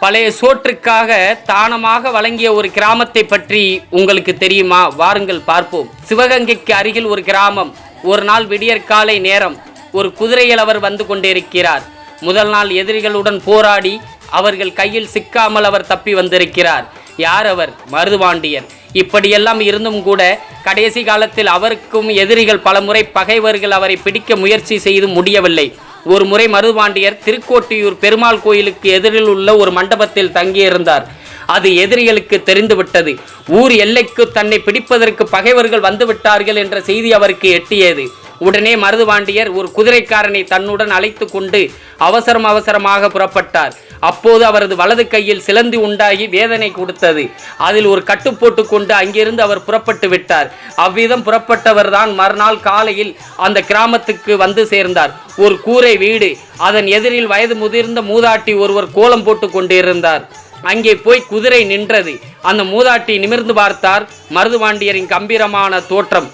பழைய சோற்றுக்காக தானமாக வழங்கிய ஒரு கிராமத்தை பற்றி உங்களுக்கு தெரியுமா? வாருங்கள் பார்ப்போம். சிவகங்கைக்கு அருகில் ஒரு கிராமம். ஒரு நாள் விடியற்காலை நேரம் ஒரு குதிரையில் அவர் வந்து கொண்டிருக்கிறார். முதல் நாள் எதிரிகளுடன் போராடி அவர்கள் கையில் சிக்காமல் அவர் தப்பி வந்திருக்கிறார். யார் அவர்? மருதுபாண்டியர். இப்படியெல்லாம் இருந்தும் கூட கடைசி காலத்தில் அவருக்கும் எதிரிகள் பலமுறை பகைவர்கள் அவரை பிடிக்க முயற்சி செய்து முடியவில்லை. ஒரு முறை மருதுபாண்டியர் திருக்கோட்டியூர் பெருமாள் கோயிலுக்கு எதிரில் உள்ள ஒரு மண்டபத்தில் தங்கியிருந்தார். அது எதிரிகளுக்கு தெரிந்துவிட்டது. ஊர் எல்லைக்கு தன்னை பிடிப்பதற்கு பகைவர்கள் வந்துவிட்டார்கள் என்ற செய்தி அவருக்கு எட்டியது. உடனே மருதுபாண்டியர் ஒரு குதிரைக்காரனை தன்னுடன் அழைத்து கொண்டு அவசரமாக புறப்பட்டார். அப்போது அவரது வலது கையில் சிலந்தி உண்டாகி வேதனை கொடுத்தது. அதில் ஒரு கட்டு போட்டு கொண்டு அங்கிருந்து அவர் புறப்பட்டு விட்டார். அவ்விதம் புறப்பட்டவர் தான் மறுநாள் காலையில் அந்த கிராமத்துக்கு வந்து சேர்ந்தார். ஒரு கூரை வீடு, அதன் எதிரில் வயது முதிர்ந்த மூதாட்டி ஒருவர் கோலம் போட்டு கொண்டிருந்தார். அங்கே போய் குதிரை நின்றது. அந்த மூதாட்டி நிமிர்ந்து பார்த்தார். மருதுபாண்டியரின் கம்பீரமான தோற்றம்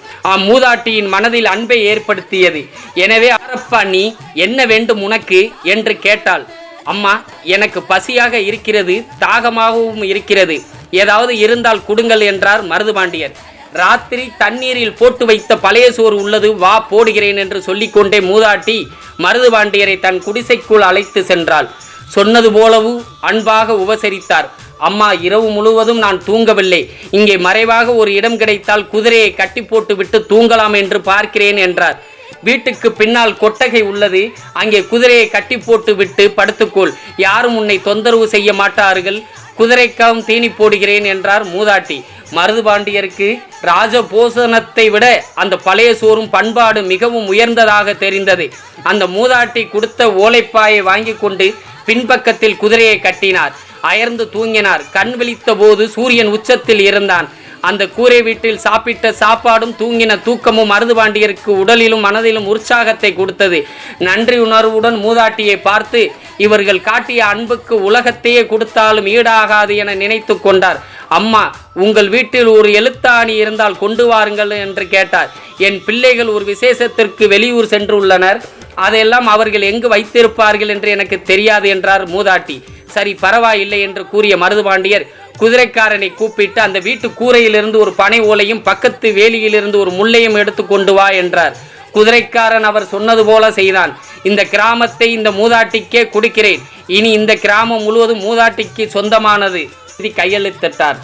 மூதாட்டியின் மனதில் அன்பை ஏற்படுத்தியது. எனவே, அரப்பா, நீ என்ன வேண்டும் உனக்கு என்று கேட்டாள். அம்மா, எனக்கு பசியாக இருக்கிறது, தாகமாகவும் இருக்கிறது, ஏதாவது இருந்தால் கொடுங்கள் என்றார் மருதுபாண்டியர். ராத்திரி தண்ணீரில் போட்டு வைத்த பழைய சோறு உள்ளது, வா போடுகிறேன் என்று சொல்லிக்கொண்டே மூதாட்டி மருதுபாண்டியரை தன் குடிசைக்குள் அழைத்து சென்றாள். சொன்னது போலவு அன்பாக உபசரித்தார். அம்மா, இரவு முழுவதும் நான் தூங்கவில்லை. இங்கே மறைவாக ஒரு இடம் கிடைத்தால் குதிரையை கட்டி போட்டு விட்டு தூங்கலாம் என்று பார்க்கிறேன் என்றார். வீட்டுக்கு பின்னால் கொட்டகை உள்ளது, அங்கே குதிரையை கட்டி போட்டு விட்டு படுத்துக்கொள், யாரும் உன்னை தொந்தரவு செய்ய மாட்டார்கள், குதிரைக்காகவும் தீனி போடுகிறேன் என்றார் மூதாட்டி. மருதுபாண்டியருக்கு ராஜபோசனத்தை விட அந்த பழைய சோறும் பண்பாடு மிகவும் உயர்ந்ததாக தெரிந்தது. அந்த மூதாட்டி கொடுத்த ஓலைப்பாயை வாங்கி கொண்டு பின்பக்கத்தில் குதிரையை கட்டினார். அயர்ந்து தூங்கினார். கண் விழித்த போது சூரியன் உச்சத்தில் இருந்தான். அந்த கூரை வீட்டில் சாப்பிட்ட சாப்பாடும் தூங்கின தூக்கமும் மருதுபாண்டியருக்கு உடலிலும் மனதிலும் உற்சாகத்தை கொடுத்தது. நன்றி உணர்வுடன் மூதாட்டியை பார்த்து, இவர்கள் காட்டிய அன்புக்கு உலகத்தையே கொடுத்தாலும் ஈடாகாது என நினைத்து கொண்டார். அம்மா, உங்கள் வீட்டில் ஒரு எழுத்தாணி இருந்தால் கொண்டு வாருங்கள் என்று கேட்டார். என் பிள்ளைகள் ஒரு விசேஷத்திற்கு வெளியூர் சென்றுள்ளனர், அதையெல்லாம் அவர்கள் எங்கு வைத்திருப்பார்கள் என்று எனக்கு தெரியாது என்றார் மூதாட்டி. சரி, பரவாயில்லை என்று கூறிய மருதுபாண்டியர் குதிரைக்காரனை கூப்பிட்டு அந்த வீட்டு கூரையிலிருந்து ஒரு பனை ஓலையும் பக்கத்து வேலியிலிருந்து ஒரு முள்ளையும் எடுத்து கொண்டு வா என்றார். குதிரைக்காரன் அவர் சொன்னது போல செய்தான். இந்த கிராமத்தை இந்த மூதாட்டிக்கே கொடுக்கிறேன், இனி இந்த கிராமம் முழுவதும் மூதாட்டிக்கு சொந்தமானது கையெழுத்திட்டார்.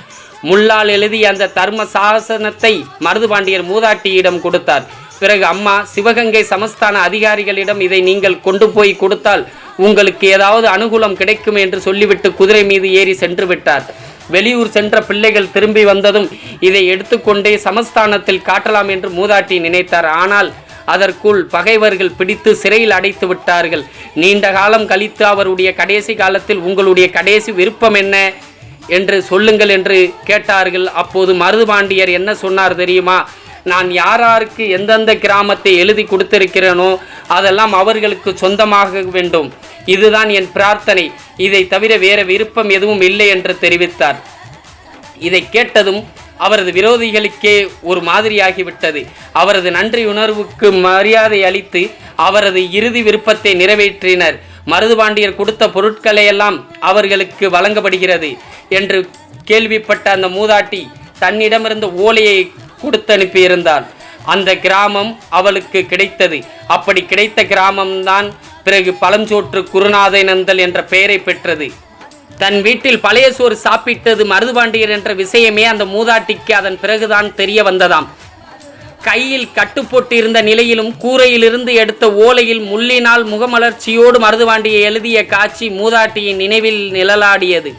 முள்ளால் எழுதிய அந்த தர்ம சாசனத்தை மருதுபாண்டியர் மூதாட்டியிடம் கொடுத்தார். பிறகு, அம்மா, சிவகங்கை சமஸ்தான அதிகாரிகளிடம் இதை நீங்கள் கொண்டு போய் கொடுத்தால் உங்களுக்கு ஏதாவது அனுகூலம் கிடைக்கும் என்று சொல்லிவிட்டு குதிரை மீது ஏறி சென்று விட்டார். வெளியூர் சென்ற பிள்ளைகள் திரும்பி வந்ததும் இதை எடுத்துக்கொண்டே சமஸ்தானத்தில் காட்டலாம் என்று மூதாட்டி நினைத்தார். ஆனால் அதற்குள் பகைவர்கள் பிடித்து சிறையில் அடைத்து விட்டார்கள். நீண்ட காலம் கழித்து அவருடைய கடைசி காலத்தில் உங்களுடைய கடைசி விருப்பம் என்ன என்று சொல்லுங்கள் என்று கேட்டார்கள். அப்போது மருதுபாண்டியர் என்ன சொன்னார் தெரியுமா? நான் யாராருக்கு எந்தெந்த கிராமத்தை எழுதி கொடுத்திருக்கிறேனோ அதெல்லாம் அவர்களுக்கு சொந்தமாக வேண்டும், இதுதான் என் பிரார்த்தனை, இதை தவிர வேற விருப்பம் எதுவும் இல்லை என்று தெரிவித்தார். இதை கேட்டதும் அவரது விரோதிகளுக்கே ஒரு மாதிரியாகிவிட்டது. அவரது நன்றி உணர்வுக்கு மரியாதை அளித்து அவரது இறுதி விருப்பத்தை நிறைவேற்றினர். மருதுபாண்டியர் கொடுத்த பொருட்களையெல்லாம் அவர்களுக்கு வழங்கப்படுகிறது என்று கேள்விப்பட்ட அந்த மூதாட்டி தன்னிடமிருந்த ஓலையை கொடுத்து அனுப்பியிருந்தார். அந்த கிராமம் அவளுக்கு கிடைத்தது. அப்படி கிடைத்த கிராமம்தான் பிறகு பழஞ்சோற்று குருநாதனந்தல் என்ற பெயரை பெற்றது. தன் வீட்டில் பழைய சோறு சாப்பிட்டது மருதுபாண்டியர் என்ற விஷயமே அந்த மூதாட்டிக்கு அதன் பிறகுதான் தெரிய வந்ததாம். கையில் கட்டுப்போட்டு இருந்த நிலையிலும் கூரையிலிருந்து எடுத்த ஓலையில் முள்ளினால் முகமலர்ச்சியோடு மருதுபாண்டியை எழுதிய காட்சி மூதாட்டியின் நினைவில் நிழலாடியது.